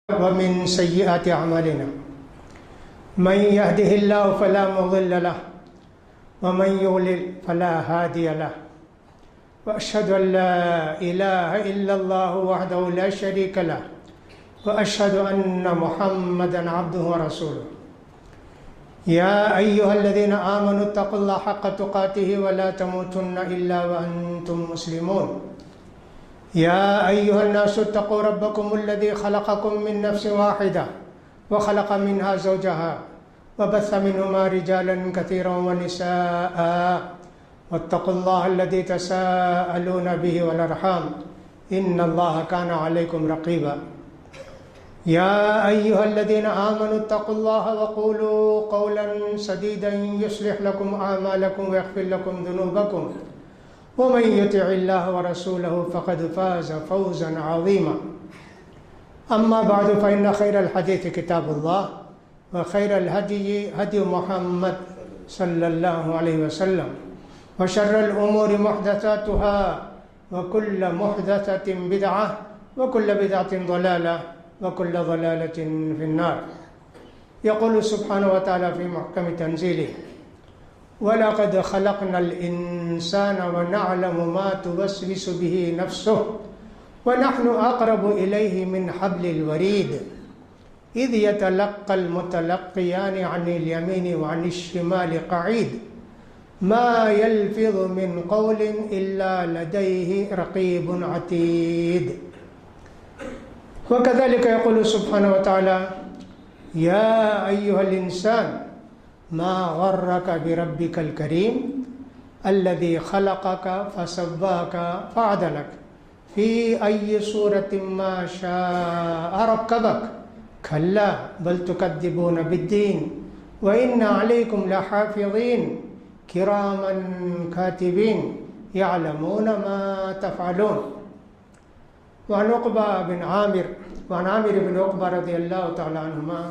ومن سيئات أعمالنا من يهده الله فلا مضل له ومن يضلل فلا هادي له وأشهد أن لا إله إلا الله وحده لا شريك له وأشهد أن محمدا عبده ورسوله يا أيها الذين آمنوا اتقوا الله حق تقاته ولا تموتن إلا وأنتم مسلمون يا أيها الناس اتقوا ربكم الذي خلقكم من نفس واحدة وخلق منها زوجها وبث منهما رجالا كثيرا ونساء واتقوا الله الذي تساءلون به والأرحام إن الله كان عليكم رقيبا يا أيها الذين آمنوا اتقوا الله وقولوا قولا سديدا يصلح لكم أعمالكم ويغفر لكم ذنوبكم ومن يطع الله ورسوله فقد فاز فوزا عظيما أما بعد فإن خير الحديث كتاب الله وخير الهدي هدي محمد صلى الله عليه وسلم وشر الأمور محدثاتها وكل محدثة بدعة وكل بدعة ضلالة وكل ضلالة في النار. يقول سبحانه وتعالى في محكم تنزيله وَلَقَدْ خَلَقْنَا الْإِنسَانَ وَنَعْلَمُ مَا تُوَسْوِسُ بِهِ نَفْسُهُ وَنَحْنُ أَقْرَبُ إِلَيْهِ مِنْ حَبْلِ الْوَرِيدِ إِذْ يَتَلَقَّى الْمُتَلَقِّيَانِ عَنِ الْيَمِينِ وَعَنِ الشِّمَالِ قَعِيدٌ مَا يَلْفِظُ مِنْ قَوْلٍ إِلَّا لَدَيْهِ رَقِيبٌ عَتِيدٌ. وكذلك يقول سبحانه وتعالى يا أيها الإنسان ما غرك بربك الكريم الذي خلقك فسواك فعدلك في أي صورة ما شاء ركبك كلا بل تكذبون بالدين وإن عليكم لحافظين كراما كاتبين يعلمون ما تفعلون. وعن عقبة بن عامر وعن عامر بن عقبة رضي الله تعالى عنهما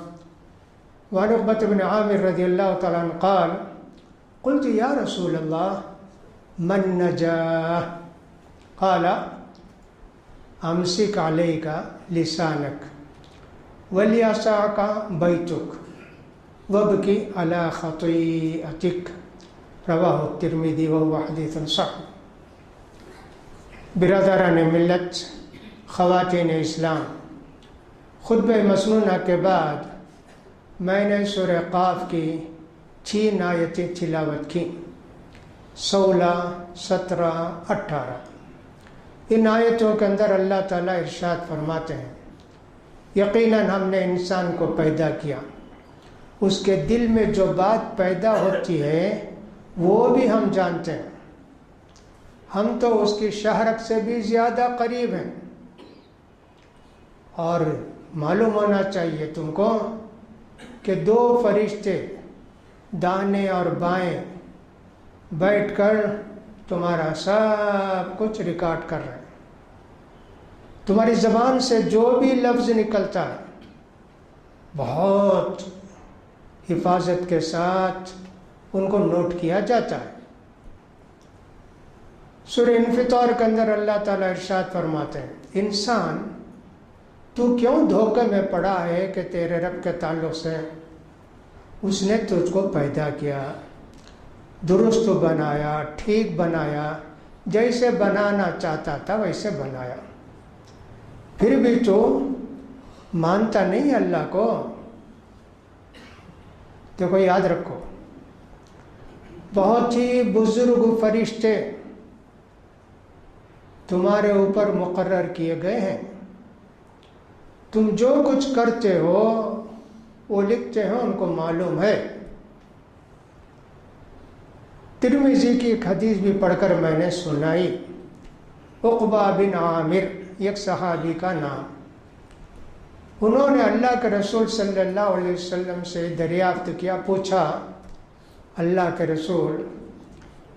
وعن عقبة بن عامر رضي الله تعالى عنه قال قلت يا رسول الله من نجاه قال أمسك عليك لسانك وليسعك بيتك وابكي على خطيئتك رواه الترمذي وهو حديث صحيح. برادران ملت، خواتین اسلام، خطبہ مسنونہ کے بعد میں نے سورہ قاف کی 6 آیتیں تلاوت کی، 16، 17، 18۔ ان آیتوں کے اندر اللہ تعالیٰ ارشاد فرماتے ہیں یقیناً ہم نے انسان کو پیدا کیا، اس کے دل میں جو بات پیدا ہوتی ہے وہ بھی ہم جانتے ہیں، ہم تو اس کی شہرت سے بھی زیادہ قریب ہیں، اور معلوم ہونا چاہیے تم کو کہ 2 فرشتے دانے اور بائیں بیٹھ کر تمہارا سب کچھ ریکارڈ کر رہے ہیں، تمہاری زبان سے جو بھی لفظ نکلتا ہے بہت حفاظت کے ساتھ ان کو نوٹ کیا جاتا ہے۔ سورہ انفطار کے اندر اللہ تعالیٰ ارشاد فرماتے ہیں انسان تو کیوں دھوکے میں پڑا ہے کہ تیرے رب کے تعلق سے اس نے تجھ کو پیدا کیا، درست بنایا، ٹھیک بنایا، جیسے بنانا چاہتا تھا ویسے بنایا، پھر بھی تو مانتا نہیں اللہ کو۔ دیکھو یاد رکھو بہت ہی بزرگ فرشتے تمہارے اوپر مقرر کیے گئے ہیں، تم جو کچھ کرتے ہو وہ لکھتے ہیں، ان کو معلوم ہے۔ ترمذی کی ایک حدیث بھی پڑھ کر میں نے سنائی، عقبہ بن عامر ایک صحابی کا نام، انہوں نے اللہ کے رسول صلی اللہ علیہ وسلم سے دریافت کیا، پوچھا اللہ کے رسول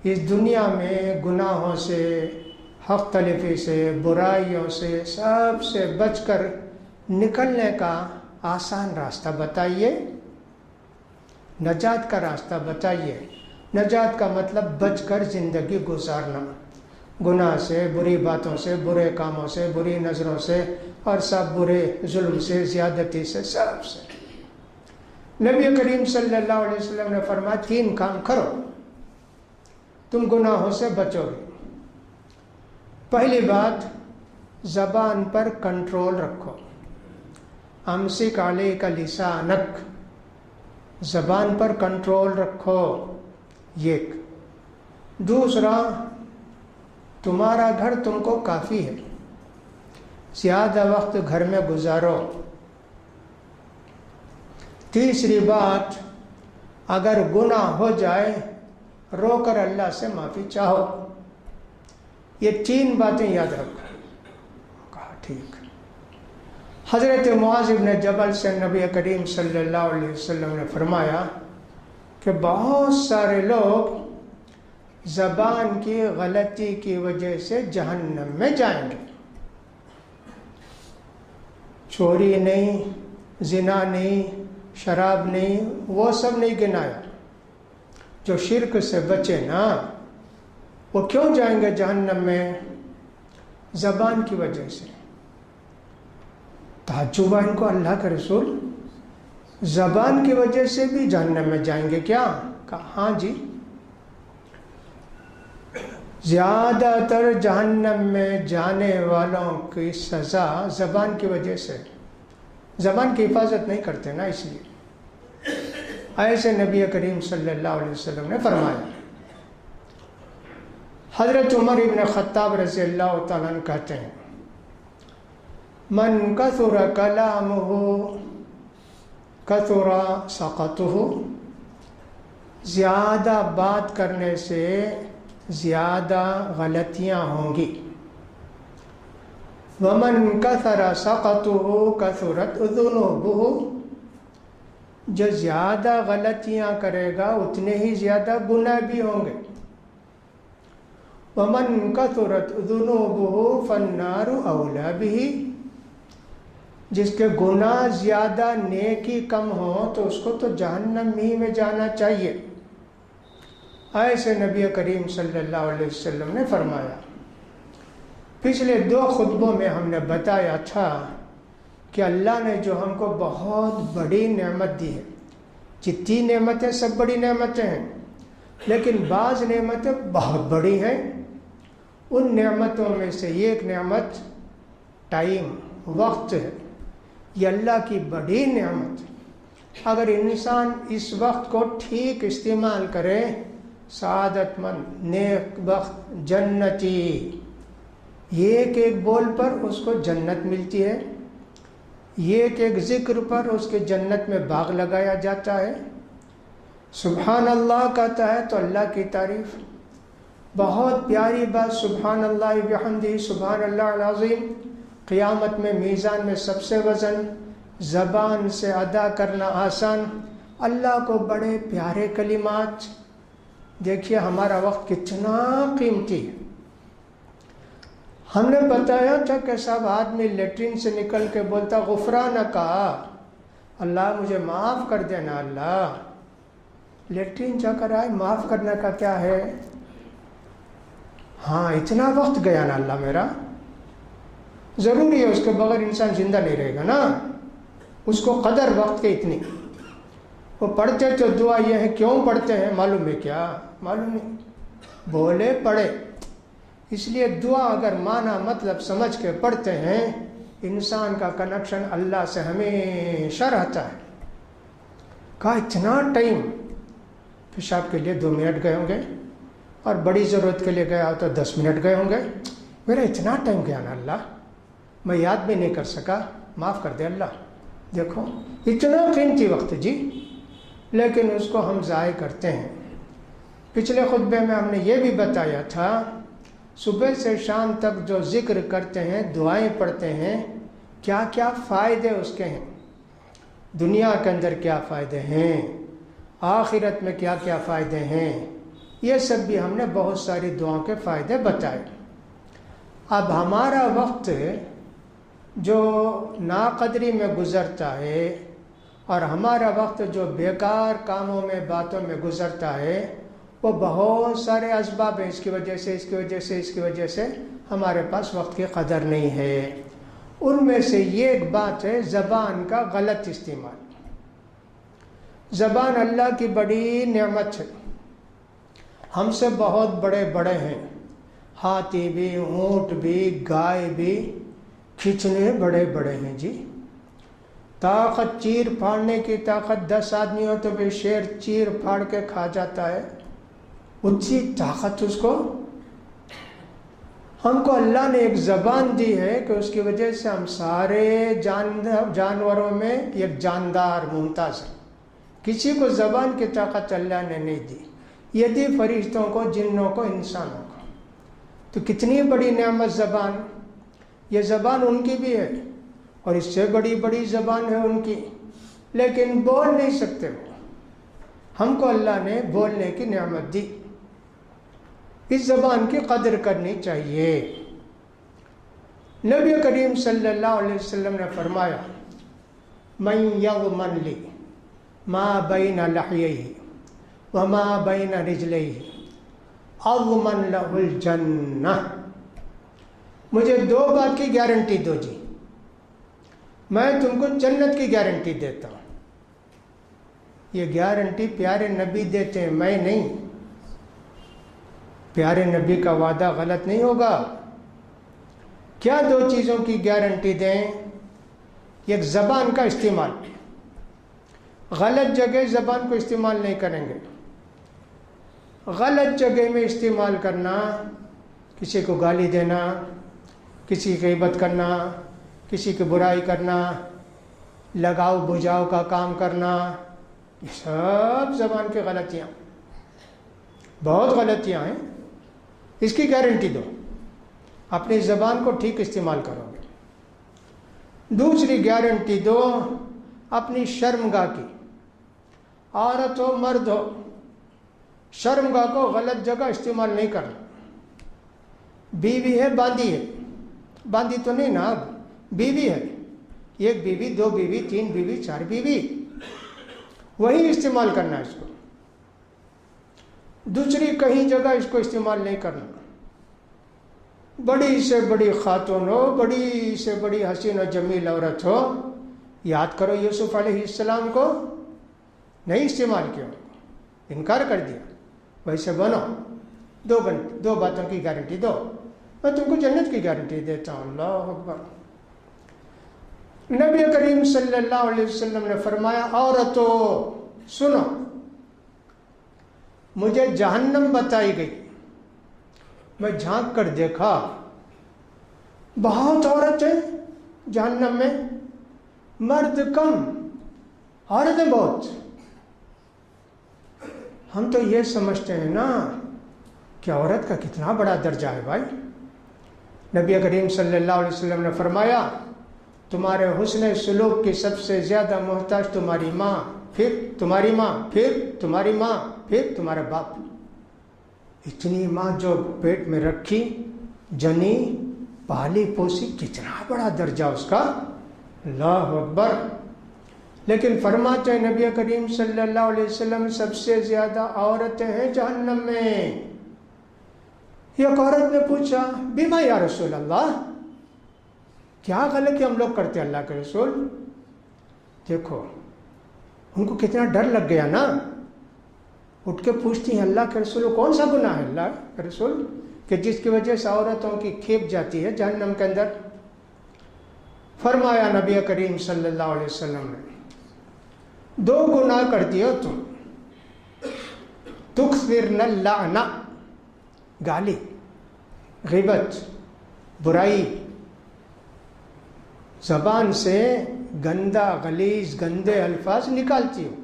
اس دنیا میں گناہوں سے، حق تلفی سے، برائیوں سے، سب سے بچ کر نکلنے کا آسان راستہ بتائیے، نجات کا راستہ بتائیے۔ نجات کا مطلب بچ کر زندگی گزارنا، گناہ سے، بری باتوں سے، برے کاموں سے، بری نظروں سے اور سب برے ظلم سے، زیادتی سے، سب سے۔ نبی کریم صلی اللہ علیہ وسلم نے فرمایا 3 کام کرو تم گناہوں سے بچو گے۔ پہلی بات، زبان پر کنٹرول رکھو۔ امسک علیک لسانک، زبان پر کنٹرول رکھو، یہ ایک۔ دوسرا، تمہارا گھر تم کو کافی ہے، زیادہ وقت گھر میں گزارو۔ تیسری بات، اگر گناہ ہو جائے رو کر اللہ سے معافی چاہو۔ یہ 3 باتیں یاد رکھو۔ کہا ٹھیک۔ حضرت معاذ بن جبل سے نبی کریم صلی اللہ علیہ وسلم نے فرمایا کہ بہت سارے لوگ زبان کی غلطی کی وجہ سے جہنم میں جائیں گے۔ چوری نہیں، زنا نہیں، شراب نہیں، وہ سب نہیں گنایا۔ جو شرک سے بچے نا، وہ کیوں جائیں گے جہنم میں؟ زبان کی وجہ سے۔ تعجب ان کو، اللہ کے رسول زبان کی وجہ سے بھی جہنم میں جائیں گے کیا؟ کہا ہاں جی، زیادہ تر جہنم میں جانے والوں کی سزا زبان کی وجہ سے، زبان کی حفاظت نہیں کرتے نا، اس لیے ایسے نبی کریم صلی اللہ علیہ وسلم نے فرمایا۔ حضرت عمر بن خطاب رضی اللہ تعالیٰ عنہ کہتے ہیں من کثر کلامہ کثر سقطہ، زیادہ بات کرنے سے زیادہ غلطیاں ہوں گی۔ ومن کثر سقطہ کثرت ذنوبہ، جو زیادہ غلطیاں کرے گا اتنے ہی زیادہ گناہ بھی ہوں گے۔ ومن کثرت ذنوبہ فالنار اولی بہ، جس کے گناہ زیادہ نیکی کم ہو تو اس کو تو جہنم ہی میں جانا چاہیے۔ ایسے نبی کریم صلی اللہ علیہ وسلم نے فرمایا۔ پچھلے 2 خطبوں میں ہم نے بتایا تھا کہ اللہ نے جو ہم کو بہت بڑی نعمت دی ہے، جتنی نعمتیں سب بڑی نعمتیں ہیں، لیکن بعض نعمتیں بہت بڑی ہیں۔ ان نعمتوں میں سے ایک نعمت ٹائم، وقت ہے۔ یہ اللہ کی بڑی نعمت ہے۔ اگر انسان اس وقت کو ٹھیک استعمال کرے، سعادت مند، نیک بخت، جنتی، ایک ایک بول پر اس کو جنت ملتی ہے، ایک ایک ذکر پر اس کے جنت میں باغ لگایا جاتا ہے۔ سبحان اللہ کہتا ہے تو اللہ کی تعریف، بہت پیاری بات، سبحان اللہ بحمدہ، سبحان اللہ العظیم، قیامت میں میزان میں سب سے وزن، زبان سے ادا کرنا آسان، اللہ کو بڑے پیارے کلمات۔ دیکھیے ہمارا وقت کتنا قیمتی ہے۔ ہم نے بتایا تھا کہ سب آدمی لیٹرین سے نکل کے بولتا غفرانک، اللہ مجھے معاف کر دینا۔ اللہ لیٹرین جا کر آئے، معاف کرنے کا کیا ہے؟ ہاں اتنا وقت گیا نا اللہ میرا، ضروری ہے، اس کے بغیر انسان زندہ نہیں رہے گا نا، اس کو قدر وقت کے اتنی۔ وہ پڑھتے تو دعا یہ ہے، کیوں پڑھتے ہیں معلوم ہے کیا؟ معلوم نہیں، بولے پڑھے، اس لیے دعا اگر معنی مطلب سمجھ کے پڑھتے ہیں، انسان کا کنیکشن اللہ سے ہمیشہ رہتا ہے۔ کہا اتنا ٹائم؟ پیشاب کے لیے 2 منٹ گئے ہوں گے، اور بڑی ضرورت کے لیے گیا ہو تو 10 منٹ گئے ہوں گے، میرا اتنا ٹائم گیا نا اللہ، میں یاد بھی نہیں کر سکا، معاف کر دے اللہ۔ دیکھو اتنا قیمتی وقت جی، لیکن اس کو ہم ضائع کرتے ہیں۔ پچھلے خطبے میں ہم نے یہ بھی بتایا تھا، صبح سے شام تک جو ذکر کرتے ہیں، دعائیں پڑھتے ہیں، کیا کیا فائدے اس کے ہیں، دنیا کے اندر کیا فائدے ہیں، آخرت میں کیا کیا فائدے ہیں، یہ سب بھی ہم نے بہت ساری دعاؤں کے فائدے بتائے۔ اب ہمارا وقت جو ناقدری میں گزرتا ہے اور ہمارا وقت جو بیکار کاموں میں، باتوں میں گزرتا ہے، وہ بہت سارے اسباب ہیں، اس کی وجہ سے اس کی وجہ سے اس کی وجہ سے ہمارے پاس وقت کی قدر نہیں ہے۔ ان میں سے یہ ایک بات ہے زبان کا غلط استعمال۔ زبان اللہ کی بڑی نعمت ہے، ہم سے بہت بڑے بڑے ہیں، ہاتھی بھی، اونٹ بھی، گائے بھی، کھچنے بڑے بڑے ہیں جی۔ طاقت چیر پھاڑنے کی طاقت 10 آدمی ہو تو بھی شیر چیر پھاڑ کے کھا جاتا ہے، اتنی طاقت اس کو۔ ہم کو اللہ نے ایک زبان دی ہے کہ اس کی وجہ سے ہم سارے جانوروں میں ایک جاندار ممتاز ہیں۔ کسی کو زبان کی طاقت اللہ نے نہیں دی، یہ دی فرشتوں کو، جنوں کو، انسانوں کو۔ تو کتنی بڑی نعمت زبان، یہ زبان ان کی بھی ہے اور اس سے بڑی بڑی زبان ہے ان کی، لیکن بول نہیں سکتے وہ۔ ہم کو اللہ نے بولنے کی نعمت دی، اس زبان کی قدر کرنی چاہیے۔ نبی کریم صلی اللہ علیہ وسلم نے فرمایا من یضمن لی ما بین لحیہ وما بین رجلیہ اضمن لہ الجنہ۔ مجھے 2 بات کی گارنٹی دو جی، میں تم کو جنت کی گارنٹی دیتا ہوں۔ یہ گارنٹی پیارے نبی دیتے ہیں، میں نہیں۔ پیارے نبی کا وعدہ غلط نہیں ہوگا۔ کیا 2 چیزوں کی گارنٹی دیں؟ ایک زبان کا استعمال، غلط جگہ زبان کو استعمال نہیں کریں گے۔ غلط جگہ میں استعمال کرنا، کسی کو گالی دینا، کسی کی غیبت کرنا، کسی کی برائی کرنا، لگاؤ بجھاؤ کا کام کرنا، یہ سب زبان کی غلطیاں، بہت غلطیاں ہیں۔ اس کی گارنٹی دو، اپنی زبان کو ٹھیک استعمال کرو گے۔ دوسری گارنٹی دو اپنی شرمگاہ کی، عورت ہو مرد ہو، شرمگاہ کو غلط جگہ استعمال نہیں کرنا۔ بیوی ہے، باندھی ہے، باندھی تو نہیں نا، اب بیوی ہے، 1 بیوی 2 بیوی 3 بیوی 4 بیوی، وہی استعمال کرنا ہے اس کو، دوسری کہیں جگہ اس کو استعمال نہیں کرنا۔ بڑی سے بڑی خاتون ہو، بڑی سے بڑی حسین و جمیل عورت ہو، یاد کرو یوسف علیہ السلام کو نہیں استعمال کیا، انکار کر دیا، ویسے بنو۔ 2 باتوں کی گارنٹی دو، میں تم کو جنت کی گارنٹی دیتا ہوں۔ اللہ اکبر۔ نبی کریم صلی اللہ علیہ وسلم نے فرمایا عورتوں سنو، مجھے جہنم بتائی گئی، میں جھانک کر دیکھا، بہت عورتیں جہنم میں، مرد کم، عورتیں بہت۔ ہم تو یہ سمجھتے ہیں نا کہ عورت کا کتنا بڑا درجہ ہے بھائی۔ نبی کریم صلی اللہ علیہ وسلم نے فرمایا تمہارے حسن سلوک کی سب سے زیادہ محتاج تمہاری ماں، پھر تمہاری ماں، پھر تمہاری ماں، پھر تمہارا باپ۔ اتنی ماں جو پیٹ میں رکھی، جنی، پالی پوسی، کتنا بڑا درجہ اس کا، اللہ اکبر۔ لیکن فرماتے ہیں نبی کریم صلی اللہ علیہ وسلم سب سے زیادہ عورتیں ہیں جہنم میں۔ ایک عورت نے پوچھا بیما یا رسول اللہ، کیا غلطی ہم لوگ کرتے اللہ کے رسول؟ دیکھو ان کو کتنا ڈر لگ گیا نا، اٹھ کے پوچھتی ہیں اللہ کے رسول کون سا گناہ ہے اللہ کے رسول کہ جس کی وجہ سے عورتوں کی کھیپ جاتی ہے جہنم کے اندر؟ فرمایا نبی کریم صلی اللہ علیہ وسلم نے 2 گناہ کرتی ہو تم، تکثرن اللعن، گالی، غیبت، برائی، زبان سے گندا غلیظ گندے الفاظ نکالتی ہو،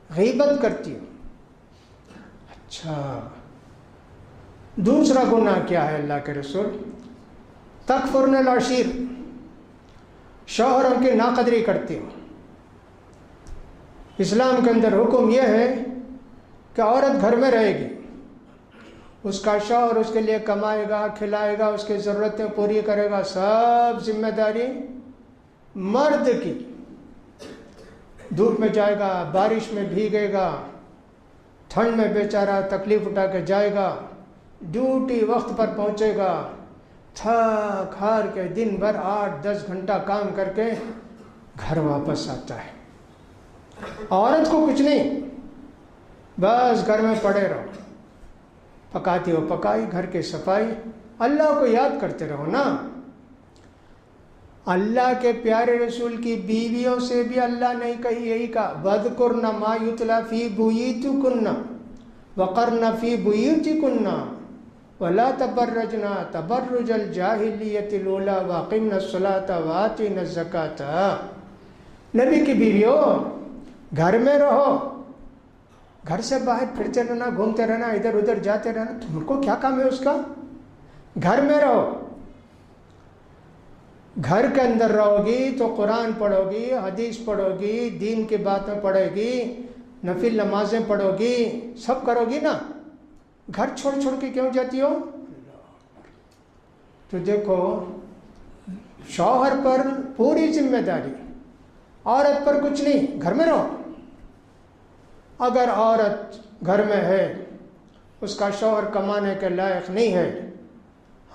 غیبت کرتی ہو۔ اچھا دوسرا گناہ کیا ہے اللہ کے رسول؟ تکفرن العشیر، شوہروں کی ناقدری کرتی ہو۔ اسلام کے اندر حکم یہ ہے کہ عورت گھر میں رہے گی، اس کا شوہر اس کے لیے کمائے گا، کھلائے گا، اس کی ضرورتیں پوری کرے گا، سب ذمہ داری مرد کی۔ دھوپ میں جائے گا، بارش میں بھیگے گا، ٹھنڈ میں بیچارہ تکلیف اٹھا کے جائے گا، ڈیوٹی وقت پر پہنچے گا، تھک ہار کے دن بھر 8-10 گھنٹہ کام کر کے گھر واپس آتا ہے۔ عورت کو کچھ نہیں، بس گھر میں پڑے رہو، پکاتی ہو پکائی، گھر کی صفائی، اللہ کو یاد کرتے رہو نا۔ اللہ کے پیارے رسول کی بیویوں سے بھی اللہ نے یہی کہا، وَاذْكُرْنَ مَا يُتْلَى فِي بُيُوتِكُنَّ وَقَرْنَ فِي بُيُوتِكُنَّ وَلَا تَبَرَّجْنَ تَبَرُّجَ الْجَاهِلِيَّةِ الْأُولَىٰ وَأَقِمْنَ الصَّلَاةَ وَآتِينَ الزَّكَاةَ۔ نبی کی بیویوں گھر میں رہو، گھر سے باہر پھرتے رہنا، گھومتے رہنا، ادھر ادھر جاتے رہنا، تم کو کیا کام ہے اس کا؟ گھر میں رہو۔ گھر کے اندر رہو گی تو قرآن پڑھو گی، حدیث پڑھو گی، دین کی باتیں پڑھے گی، نفل نمازیں پڑھو گی، سب کرو گی نا۔ گھر چھوڑ چھوڑ کے کیوں جاتی ہو؟ تو دیکھو، شوہر پر پوری ذمہ داری، عورت پر کچھ نہیں، گھر میں رہو۔ اگر عورت گھر میں ہے، اس کا شوہر کمانے کے لائق نہیں ہے،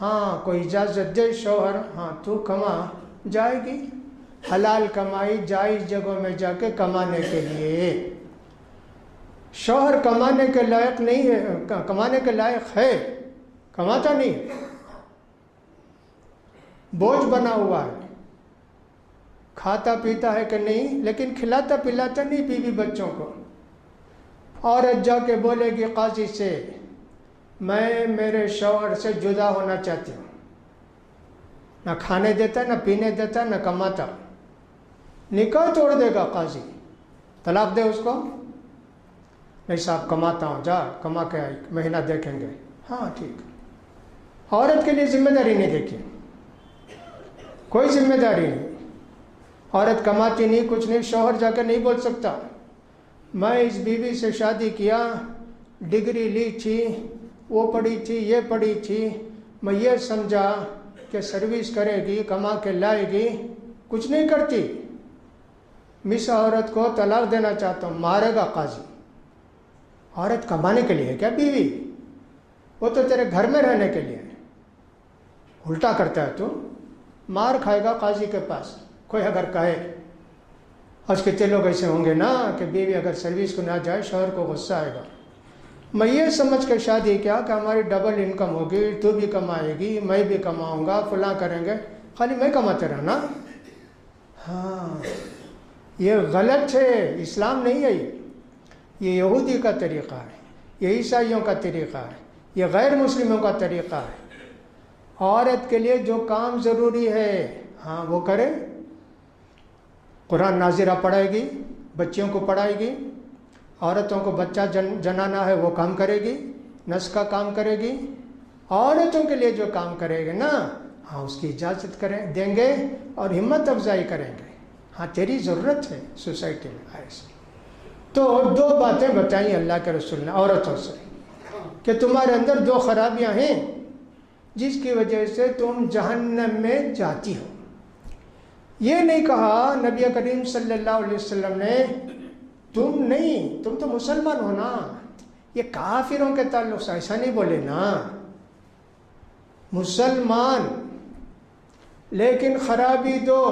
ہاں کوئی اجازت دے شوہر، ہاں تو کما، جائے گی، حلال کمائی جائز جگہوں میں جا کے کمانے کے لیے۔ شوہر کمانے کے لائق نہیں ہے، کمانے کے لائق ہے، کماتا نہیں، بوجھ بنا ہوا ہے، کھاتا پیتا ہے کہ نہیں، لیکن کھلاتا پلاتا نہیں بیوی بچوں کو۔ عورت جا کے بولے گی قاضی سے، میں میرے شوہر سے جدا ہونا چاہتی ہوں، نہ کھانے دیتا، نہ پینے دیتا، نہ کماتا، نکاح توڑ دے گا قاضی، طلاق دے اس کو۔ نہیں صاحب کماتا ہوں، جا کما کے مہینہ دیکھیں گے، ہاں ٹھیک۔ عورت کے لیے ذمہ داری نہیں دیکھی، کوئی ذمہ داری نہیں، عورت کماتی نہیں، کچھ نہیں، شوہر جا کے نہیں بول سکتا میں اس بیوی سے شادی کیا، ڈگری لی تھی، وہ پڑھی تھی، یہ پڑھی تھی، میں یہ سمجھا کہ سروس کرے گی، کما کے لائے گی، کچھ نہیں کرتی۔ مس عورت کو طلاق دینا چاہتا ہوں، مارے گا قاضی۔ عورت کمانے کے لیے ہے کیا بیوی؟ وہ تو تیرے گھر میں رہنے کے لیے ہے۔ الٹا کرتا ہے تو، مار کھائے گا قاضی کے پاس۔ کوئی اگر کہے، آج کتنے لوگ ایسے ہوں گے نا کہ بیوی اگر سروس کو نہ جائے شوہر کو غصہ آئے گا، میں یہ سمجھ کے شادی کیا کہ ہماری ڈبل انکم ہوگی، تو بھی کمائے گی، میں بھی کماؤں گا، فلاں کریں گے، خالی میں کماتے رہنا۔ ہاں یہ غلط ہے، اسلام نہیں ہے یہ یہودی کا طریقہ ہے، یہ عیسائیوں کا طریقہ ہے، یہ غیر مسلموں کا طریقہ ہے۔ عورت کے لیے جو کام ضروری ہے ہاں وہ کرے، قرآن ناظرہ پڑھائے گی، بچیوں کو پڑھائے گی، عورتوں کو بچہ جنانا ہے وہ کام کرے گی، نس کا کام کرے گی، عورتوں کے لیے جو کام کرے گی نا ہاں اس کی اجازت کریں دیں گے اور ہمت افزائی کریں گے، ہاں تیری ضرورت ہے سوسائٹی میں ایسے۔ تو 2 باتیں بتائیں اللہ کے رسول نے عورتوں سے کہ تمہارے اندر 2 خرابیاں ہیں جس کی وجہ سے تم جہنم میں جاتی ہو۔ یہ نہیں کہا نبی کریم صلی اللہ علیہ وسلم نے تم نہیں، تم تو مسلمان ہو نا، یہ کافروں کے تعلق سے ایسا نہیں بولے نا، مسلمان لیکن خرابی 2،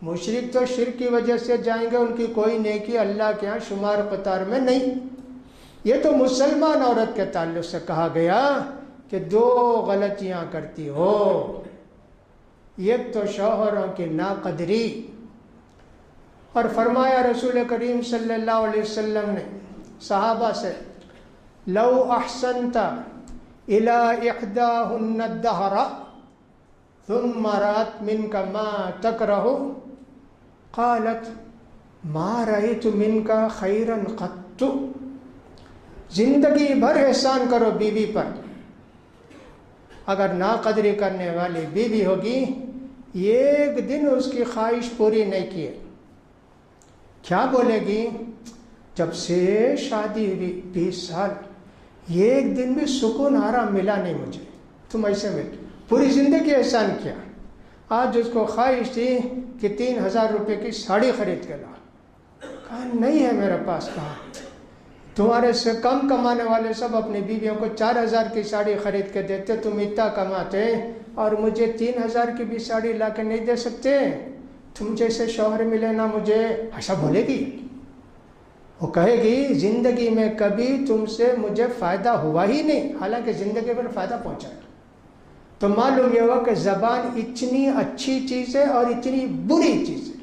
مشرک تو شرک کی وجہ سے جائیں گے، ان کی کوئی نیکی اللہ کے ہاں شمار قطار میں نہیں۔ یہ تو مسلمان عورت کے تعلق سے کہا گیا کہ 2 غلطیاں کرتی ہو، ایک تو شوہروں کی ناقدری، اور فرمایا رسول کریم صلی اللہ علیہ وسلم نے صحابہ سے، لو احسنت الى احداهن الدهر ثم رأت منك ما تكره قالت ما رأيت منك خيرا قط۔ زندگی بھر احسان کرو بیوی پر، اگر ناقدری کرنے والی بیوی ہوگی، ایک دن اس کی خواہش پوری نہیں کی، کیا بولے گی؟ جب سے شادی ہوئی 20 سال ایک دن بھی سکون آرام ملا نہیں مجھے، تم ایسے میں پوری زندگی احسان کیا، آج اس کو خواہش تھی کہ 3000 روپے کی ساڑی خرید کے لا، کہا نہیں ہے میرے پاس، کہا تمہارے سے کم کمانے والے سب اپنی بیویوں کو 4000 کی ساڑی خرید کے دیتے، تم اتنا کماتے اور مجھے 3000 کی بھی ساڑی لا کے نہیں دے سکتے؟ تم جیسے شوہر ملے نا مجھے، ایسا بولے گی؟ وہ کہے گی زندگی میں کبھی تم سے مجھے فائدہ ہوا ہی نہیں، حالانکہ زندگی پر فائدہ پہنچا ہے۔ تو معلوم یہ ہوا کہ زبان اتنی اچھی چیز ہے اور اتنی بری چیز ہے۔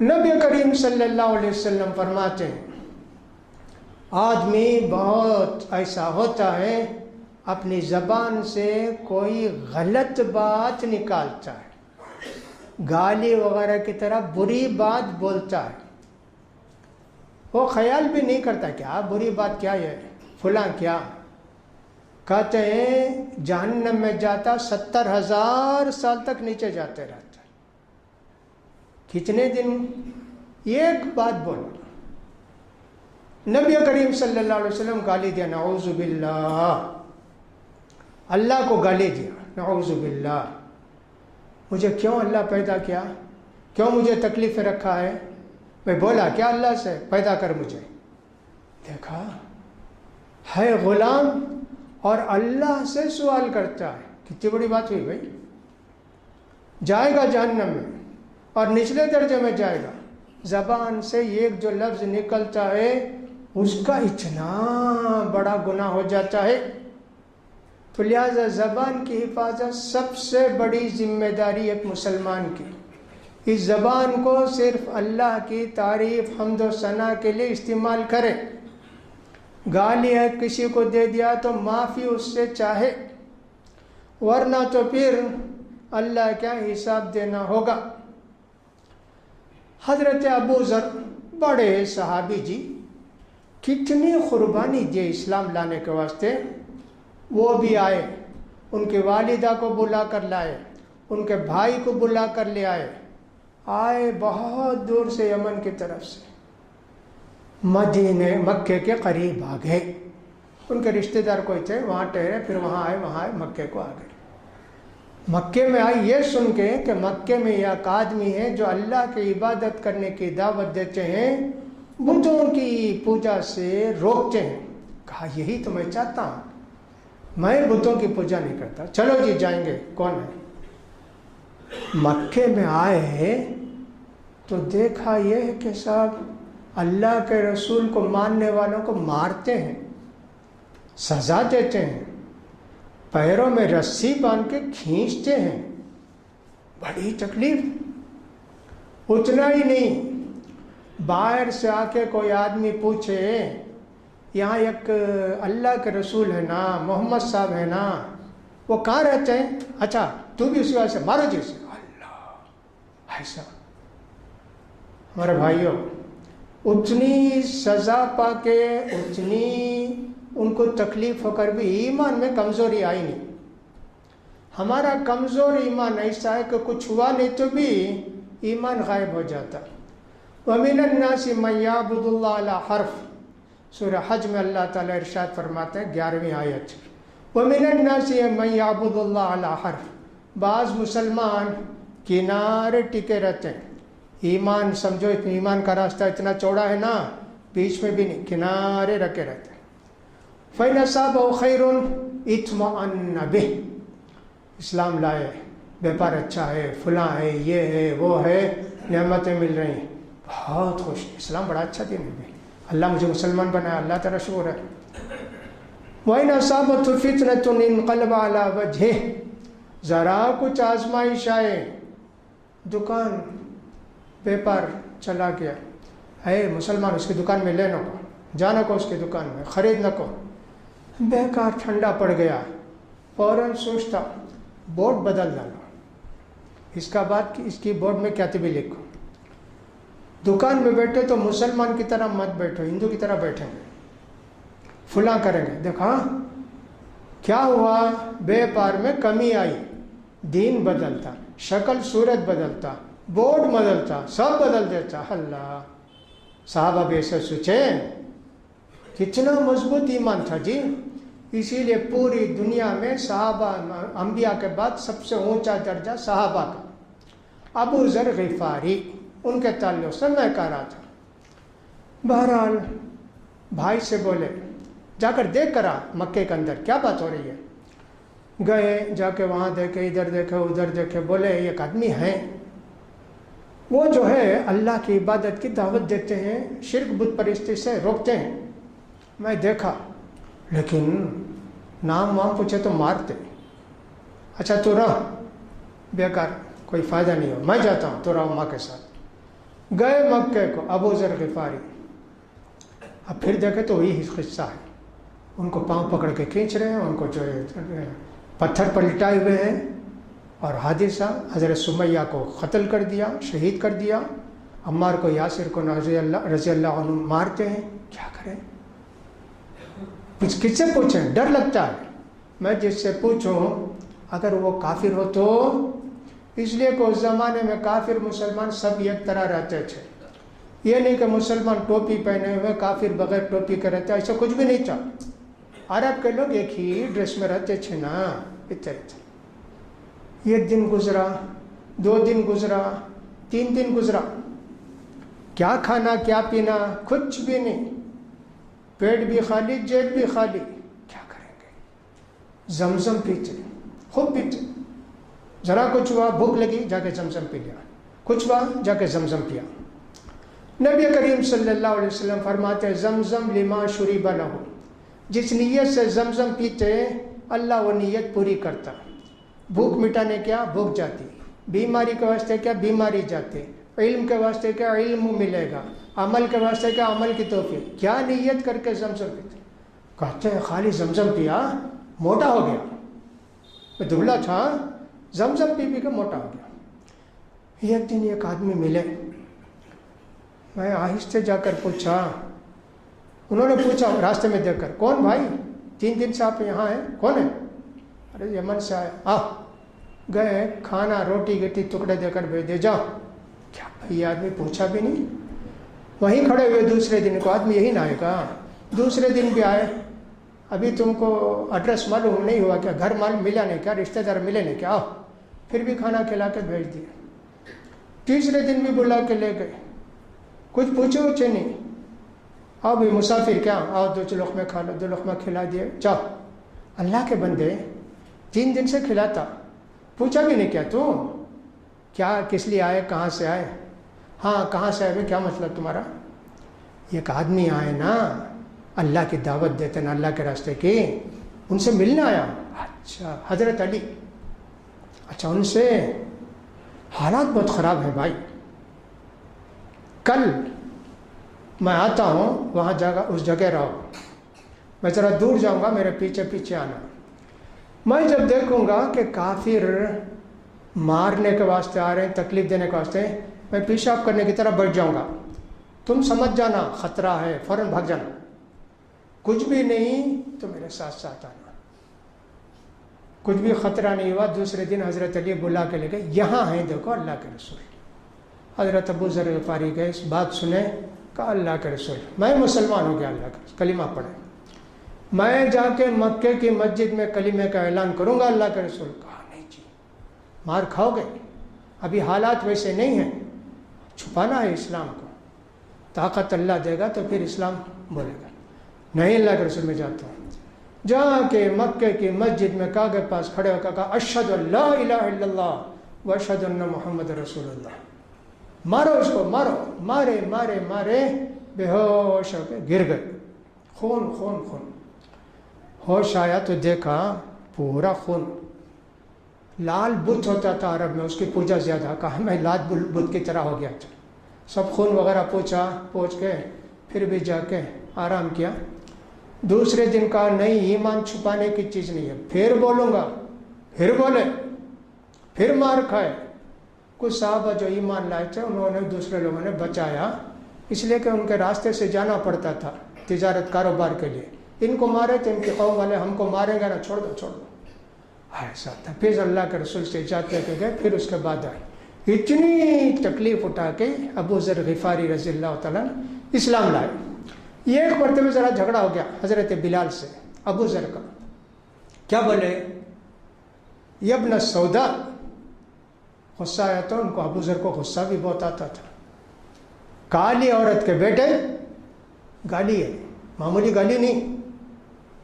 نبی کریم صلی اللہ علیہ وسلم فرماتے ہیں آدمی بہت ایسا ہوتا ہے اپنی زبان سے کوئی غلط بات نکالتا ہے، گالی وغیرہ کی طرح بری بات بولتا ہے، وہ خیال بھی نہیں کرتا کیا بری بات کیا ہے، فلاں کیا کہتے ہیں جہنم میں جاتا 70,000 سال تک نیچے جاتے رہتا ہے۔ کتنے دن؟ ایک بات بولو۔ نبی کریم صلی اللہ علیہ وسلم گالی دیا، نعوذ باللہ، اللہ کو گالی دیا، نعوذ باللہ، مجھے کیوں اللہ پیدا کیا، کیوں مجھے تکلیف رکھا ہے؟ میں بولا کیا اللہ سے پیدا کر مجھے؟ دیکھا ہے غلام اور اللہ سے سوال کرتا ہے، کتنی بڑی بات ہوئی بھائی۔ جائے گا جہنم میں اور نچلے درجے میں جائے گا۔ زبان سے ایک جو لفظ نکلتا ہے اس کا اتنا بڑا گناہ ہو جاتا ہے۔ تو لہذا زبان کی حفاظت سب سے بڑی ذمہ داری ایک مسلمان کی۔ اس زبان کو صرف اللہ کی تعریف حمد و ثنا کے لیے استعمال کرے۔ گالی ہے کسی کو دے دیا تو معافی اس سے چاہے، ورنہ تو پھر اللہ کا حساب دینا ہوگا۔ حضرت ابو ذر بڑے صحابی جی، کتنی قربانی دی اسلام لانے کے واسطے۔ وہ بھی آئے، ان کی والدہ کو بلا کر لائے، ان کے بھائی کو بلا کر لے آئے بہت دور سے یمن کی طرف سے، مکے کے قریب آ گئے۔ ان کے رشتہ دار کوئی تھے، وہاں ٹھہرے، پھر وہاں آئے مکے کو آ گئے۔ مکے میں آئے یہ سن کے کہ مکے میں ایک آدمی ہے جو اللہ کی عبادت کرنے کی دعوت دیتے ہیں، بتوں کی پوجا سے روکتے ہیں۔ کہا یہی تو میں چاہتا ہوں، میں بتوں کی پوجا نہیں کرتا، چلو جی جائیں گے۔ کون ہے؟ مکے میں آئے تو دیکھا یہ ہے کہ صاحب اللہ کے رسول کو ماننے والوں کو مارتے ہیں، سزا دیتے ہیں، پیروں میں رسی باندھ کے کھینچتے ہیں، بڑی تکلیف۔ اتنا ہی نہیں، باہر سے آ کے کوئی آدمی پوچھے یہاں ایک اللہ کے رسول ہے نا، محمد صاحب ہے نا، وہ کہاں رہتے ہیں؟ اچھا تو بھی اسی وجہ سے مارو جیسے۔ اللہ ایسا ہمارے بھائیوں، اتنی سزا پا کے، اتنی ان کو تکلیف ہو کر بھی ایمان میں کمزوری آئی نہیں۔ ہمارا کمزور ایمان ایسا ہے کہ کچھ ہوا نہیں تو بھی ایمان غائب ہو جاتا۔ وَمِنَ النَّاسِ مَن يَعْبُدُ اللَّهَ عَلَىٰ حَرْفٍ، سورہ حج میں اللہ تعالیٰ ارشاد فرماتے ہیں 11ویں آیت، وَمِنَ النَّاسِ مَن يَعْبُدُ اللَّهَ عَلَىٰ حَرْفٍ، بعض مسلمان کنارے ٹکے رہتے ہیں۔ ایمان سمجھو، ایمان کا راستہ اتنا چوڑا ہے نا، بیچ میں بھی نہیں، کنارے رکھے رہتے ہیں۔ فَإِنْ أَصَابَهُ خَيْرٌ اطْمَأَنَّ بِهِ، اسلام لائے، بیپار اچھا ہے، فلاں ہے، یہ ہے، وہ ہے، نعمتیں مل رہی ہیں، بہت خوش۔ اسلام بڑا اچھا دین ہے، اللہ مجھے مسلمان بنایا، اللہ تعالیٰ شکر ہے۔ وَإِنْ أَصَابَتْهُ فِتْنَةٌ انقلب عَلَىٰ وَجْهِهِ، ذرا کچھ آزمائش آئے، دکان بیپار چلا گیا، اے مسلمان اس کی دکان میں لے نہ کو، جانا کو اس کی دکان میں، خرید نہ کو، بیکار ٹھنڈا پڑ گیا، فوراً سوچتا بورڈ بدل ڈالو، اس کا بعد اس کی بورڈ میں کاتبی لکھو، دکان میں بیٹھے تو مسلمان کی طرح مت بیٹھو، ہندو کی طرح بیٹھیں گے، فلاں کریں گے۔ دیکھا کیا ہوا، بیپار میں کمی آئی، دین بدلتا، شکل صورت بدلتا، بورڈ بدلتا، سب بدل دیتا۔ اللہ، صحابہ بھی ایسے سوچے، کتنا مضبوط ایمان تھا جی۔ اسی لیے پوری دنیا میں صحابہ، انبیاء کے بعد سب سے اونچا درجہ صحابہ کا۔ ابو ذر غفاری، ان کے تعلق سے میں کہہ رہا تھا۔ بہرحال بھائی سے بولے جا کر دیکھ کر آ مکے کے اندر کیا بات ہو رہی ہے. گئے, جا کے وہاں دیکھے, ادھر دیکھے, ادھر دیکھے. بولے ایک آدمی ہیں, وہ جو ہے اللہ کی عبادت کی دعوت دیتے ہیں, شرک بت پرستی سے روکتے ہیں. میں دیکھا, لیکن نام وام پوچھے تو مارتے. اچھا تو رہ, بیکار, کوئی فائدہ نہیں ہو, میں جاتا ہوں, تو رہو ماں کے ساتھ. گئے مکے کو, ابو ذر غفاری. اب پھر دیکھے تو وہی قصہ ہے. ان کو پاؤں پکڑ کے کھینچ رہے ہیں, ان کو جو ہے پتھر پر لٹائے ہوئے ہیں. اور حادثہ حضرت سمیہ کو قتل کر دیا, شہید کر دیا. عمار کو, یاسر کو رضی اللہ عنہ مارتے ہیں. کیا کریں, کس سے پوچھیں, ڈر لگتا ہے. میں جس سے پوچھوں اگر وہ کافر ہو تو, اس لیے کہ اس زمانے میں کافر مسلمان سب ایک طرح رہتے تھے. یہ نہیں کہ مسلمان ٹوپی پہنے ہوئے, کافر بغیر ٹوپی کے رہتے, ایسا کچھ بھی نہیں تھا. عرب کے لوگ ایک ہی ڈریس میں رہتے تھے نا, اتنے. ایک دن گزرا, 2 دن گزرا, 3 دن گزرا, کیا کھانا کیا پینا کچھ بھی نہیں, پیٹ بھی خالی جیب بھی خالی. کیا کریں گے, زمزم پیتے, خوب پیتے. ذرا کچھ ہوا, بھوک لگی, جا کے زمزم پی لیا. کچھ ہوا, جا کے زمزم پیا. نبی کریم صلی اللہ علیہ وسلم فرماتے ہیں زمزم لما شرب لہ, جس نیت سے زمزم پیتے اللہ وہ نیت پوری کرتا. بھوک مٹانے کیا, بھوک جاتی. بیماری کے واسطے کیا, بیماری جاتی. علم کے واسطے کیا, علم ملے گا. عمل کے واسطے کیا, عمل کی توفیق. کیا نیت کر کے زمزم پیتے. کہتے ہیں خالی زمزم پیا موٹا ہو گیا, میں دبلا تھا, زمزم پی پی کے موٹا ہو گیا. ایک دن ایک آدمی ملے, میں آہستہ جا کر پوچھا. انہوں نے پوچھا راستے میں دیکھ کر, کون بھائی, 3 دن سے آپ یہاں ہیں, کون ہے؟ ارے یمن سے آئے. گئے, کھانا روٹی گٹی ٹکڑے دے کر بھیج دے, جاؤ. کیا بھائی, یہ آدمی پوچھا بھی نہیں. وہیں کھڑے ہوئے. دوسرے دن کو آدمی یہی نہ آئے گا. دوسرے دن بھی آئے, ابھی تم کو ایڈریس معلوم نہیں ہوا کیا, گھر مال ملا نہیں کیا, رشتہ دار ملے نہیں کیا, پھر بھی کھانا کھلا کے بھیج دیا. تیسرے دن بھی بلا کے لے گئے, کچھ پوچھے اوچھے نہیں. آؤ بھی مسافر کیا, آؤ 2 لقمے کھا لو, 2 لقمہ کھلا دیے, جاؤ. اللہ کے بندے 3 دن سے کھلاتا, پوچھا بھی نہیں کیا تو کیا, کس لیے آئے, کہاں سے آئے. ہاں کہاں سے آئے, کیا مطلب تمہارا. ایک آدمی آئے نا, اللہ کی دعوت دیتے نا, اللہ کے راستے کی, ان سے ملنا آیا. اچھا حضرت علی, اچھا ان سے حالات بہت خراب ہیں بھائی, کل میں آتا ہوں, وہاں جگہ اس جگہ رہو, میں ذرا دور جاؤں گا, میرے پیچھے پیچھے آنا. میں جب دیکھوں گا کہ کافر مارنے کے واسطے آ رہے ہیں, تکلیف دینے کے واسطے, میں پیشاب کرنے کی طرف بیٹھ جاؤں گا. تم سمجھ جانا خطرہ ہے, فوراً بھاگ جانا. کچھ بھی نہیں تو میرے ساتھ ساتھ آنا. کچھ بھی خطرہ نہیں ہوا. دوسرے دن حضرت علی بلا کے لے گئے, یہاں ہیں دیکھو اللہ کے رسول. حضرت ابو ذر غفاری گئے, اس بات سنے, کہا اللہ کے رسول, میں مسلمان ہو گیا, اللہ کا کلمہ پڑھے, میں جا کے مکے کی مسجد میں کلمے کا اعلان کروں گا اللہ کے رسول. کہا نہیں جی, مار کھاؤ گے, ابھی حالات ویسے نہیں ہیں, چھپانا ہے اسلام کو, طاقت اللہ دے گا تو پھر اسلام بولے گا. نہیں اللہ کے رسول, میں جاتا ہوں. جا کے مکے کی مسجد میں کعبے کے پاس کھڑے ہو کر کہا اشہد ان لا الہ الا اللہ و اشہد ان محمد رسول اللہ. مارو اس کو, مارو. مارے مارے مارے, بے ہوش ہو کے گر گئے. خون خون خون. ہوش آیا تو دیکھا پورا خون. لال بت ہوتا تھا عرب میں, اس کی پوجا زیادہ, کہا میں لال بت کی طرح ہو گیا تھا. سب خون وغیرہ پوچھ کے پھر بھی جا کے آرام کیا. دوسرے دن کہا نہیں, ایمان چھپانے کی چیز نہیں ہے, پھر بولوں گا. پھر بولے, پھر مار کھائے. کچھ صحابہ جو ایمان لائے تھے انہوں نے, دوسرے لوگوں نے بچایا, اس لیے کہ ان کے راستے سے جانا پڑتا تھا تجارت کاروبار کے لیے. ان کو مارے تو ان کے قوم والے ہم کو ماریں گے نا, چھوڑ دو چھوڑ دو, ایسا تھا. پھر اللہ کے رسول سے اجازت لے کے گئے. پھر اس کے بعد آئے, اتنی تکلیف اٹھا کے ابو ذر غفاری رضی اللہ تعالیٰ اسلام لائے. یہ ایک مرتبہ ذرا جھگڑا ہو گیا حضرت بلال سے, ابو ذر کا. کیا بولے, یبن سودا. غصہ آیا تو ان کو, ابو ذر کو غصہ بھی بہت آتا تھا. کالی عورت کے بیٹے, گالی ہے, معمولی گالی نہیں،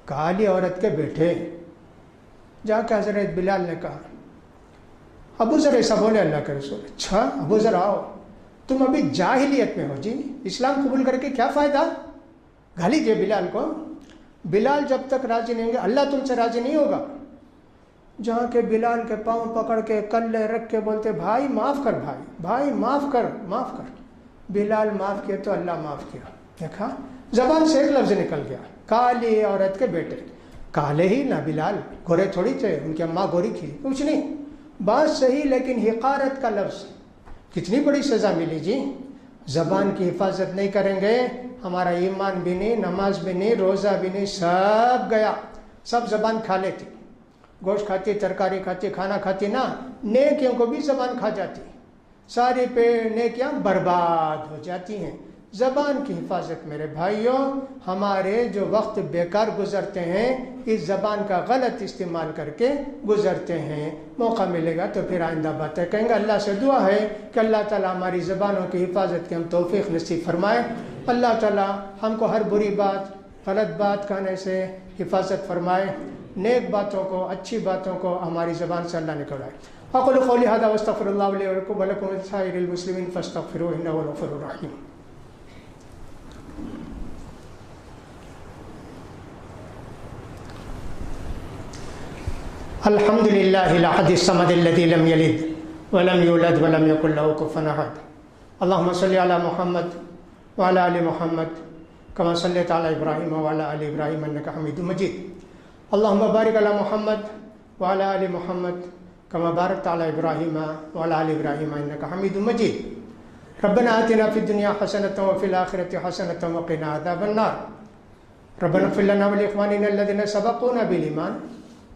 کالی عورت کے بیٹے۔ جا کے حضرت بلال نے کہا، ابو ذر ایسا بولے اللہ کے رسول، اچھا ابو ذر آؤ، تم ابھی جاہلیت میں ہو جی، اسلام قبول کر کے کیا فائدہ؟ گالی دے بلال کو۔ بلال جب تک راضی نہیں ہوں گے اللہ تم سے راضی نہیں ہوگا۔ جہاں کے بلال کے پاؤں پکڑ کے کلے رکھ کے بولتے بھائی معاف کر، بھائی معاف کر، معاف کر۔ بلال معاف کیا تو اللہ معاف کیا۔ دیکھا زبان سے ایک لفظ نکل گیا، کالی عورت کے بیٹے۔ کالے ہی نہ بلال، گورے تھوڑی تھے، ان کی اماں گوری تھی، کچھ نہیں، بات صحیح لیکن حقارت کا لفظ، کتنی بڑی سزا ملی جی۔ زبان کی حفاظت نہیں کریں گے ہمارا ایمان بھی نہیں، نماز بھی نہیں، روزہ بھی نہیں، سب گیا۔ سب زبان کھا لیتی، گوشت کھاتی، ترکاری کھاتی، کھانا کھاتی نا، نیکیوں کو بھی زبان کھا جاتی، ساری نیکیاں برباد ہو جاتی ہیں۔ زبان کی حفاظت میرے بھائیوں، ہمارے جو وقت بیکار گزرتے ہیں اس زبان کا غلط استعمال کر کے گزرتے ہیں۔ موقع ملے گا تو پھر آئندہ باتیں کہیں گے۔ اللہ سے دعا ہے کہ اللہ تعالیٰ ہماری زبانوں کی حفاظت کی ہم توفیق نصیب فرمائے۔ اللہ تعالیٰ ہم کو ہر بری بات، غلط بات کہنے سے حفاظت فرمائے، نیک باتوں کو، اچھی باتوں کو ہماری زبان سے اللہ نکلائے۔ اقول قولی ھذا واستغفر اللہ لی ولکم ولکم ولسائر المسلمین فاستغفروہ انہ هو الغفور الرحیم۔ الحمد للہ الاحد الصمد الذی لم یلد ولم یولد ولم یکن لہ کفوا احد۔ اللہم صلی علی محمد وعلی آل محمد کما صلیت علی ابراہیم وعلی آل ابراہیم انک حمید مجید۔ اللہم بارک علی محمد وعلی آل محمد کما بارکت علی ابراہیم وعلی آل ابراہیم انک حمید مجید۔ ربنا آتنا فی الدنیا حسنۃ وفی الآخرۃ حسنۃ وقنا عذاب النار۔ ربنا اغفر لنا ولاخواننا الذین سبقونا بالایمان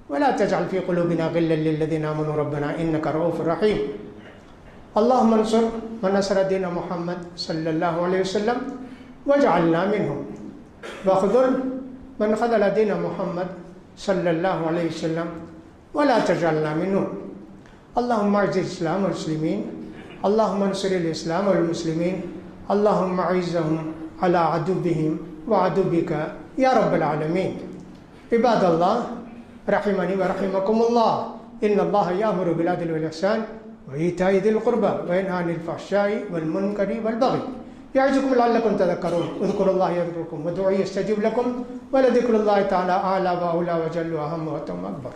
ولا تجعل في قلوبنا غلا للذين آمنوا ربنا إنك رؤوف رحيم۔ اللهم انصر من نصر دين محمد صلى الله عليه وسلم واجعلنا منهم، واخذل من خذل دين محمد صلى الله عليه وسلم ولا تجعلنا منهم۔ اللهم اعز الإسلام والمسلمين، اللهم انصر الإسلام والمسلمين، اللهم اعزهم على عدوهم وعدوك يا رب العالمين۔ عباد الله رحمني ورحمكم الله، إن الله يأمر بالعدل والإحسان وإيتاء ذي القربى وينهى عن الفحشاء والمنكر والبغي يعظكم لعلكم تذكرون۔ اذكروا الله يذكركم وادعوه يستجب لكم ولذكر الله تعالى أعلى وأولى وجل وأهم وأتم أكبر۔